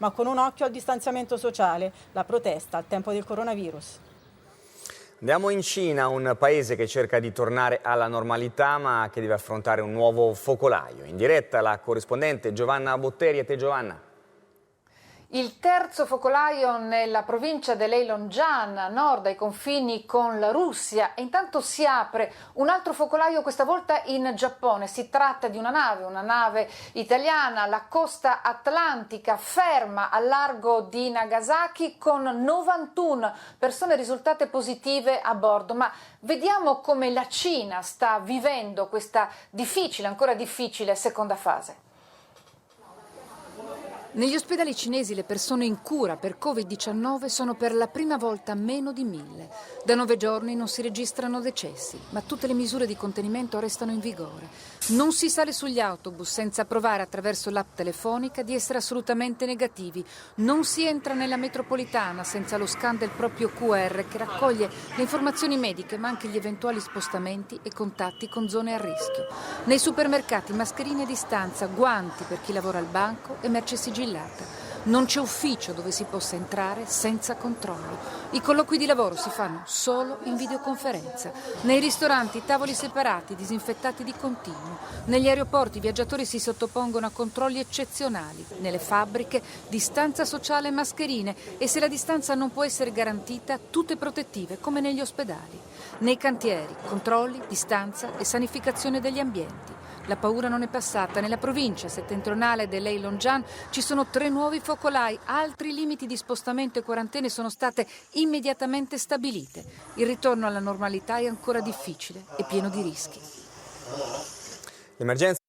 ma con un occhio al distanziamento sociale, la protesta al tempo del coronavirus. Andiamo in Cina, un paese che cerca di tornare alla normalità ma che deve affrontare un nuovo focolaio. In diretta la corrispondente Giovanna Botteri. A te Giovanna. Il terzo focolaio nella provincia dell'Heilongjiang, a nord ai confini con la Russia, e intanto si apre un altro focolaio, questa volta in Giappone. Si tratta di una nave italiana, la costa atlantica, ferma al largo di Nagasaki con 91 persone risultate positive a bordo. Ma vediamo come la Cina sta vivendo questa difficile, ancora difficile seconda fase. Negli ospedali cinesi le persone in cura per Covid-19 sono per la prima volta meno di 1000. Da 9 giorni non si registrano decessi, ma tutte le misure di contenimento restano in vigore. Non si sale sugli autobus senza provare attraverso l'app telefonica di essere assolutamente negativi. Non si entra nella metropolitana senza lo scan del proprio QR che raccoglie le informazioni mediche ma anche gli eventuali spostamenti e contatti con zone a rischio. Nei supermercati mascherine a distanza, guanti per chi lavora al banco e merce sigillata. Non c'è ufficio dove si possa entrare senza controllo. I colloqui di lavoro si fanno solo in videoconferenza. Nei ristoranti tavoli separati, disinfettati di continuo. Negli aeroporti i viaggiatori si sottopongono a controlli eccezionali. Nelle fabbriche distanza sociale e mascherine, e se la distanza non può essere garantita, tutte protettive come negli ospedali. Nei cantieri controlli, distanza e sanificazione degli ambienti. La paura non è passata. Nella provincia settentrionale dell'Heilongjiang ci sono 3 nuovi focolai. Altri limiti di spostamento e quarantene sono state immediatamente stabilite. Il ritorno alla normalità è ancora difficile e pieno di rischi. L'emergenza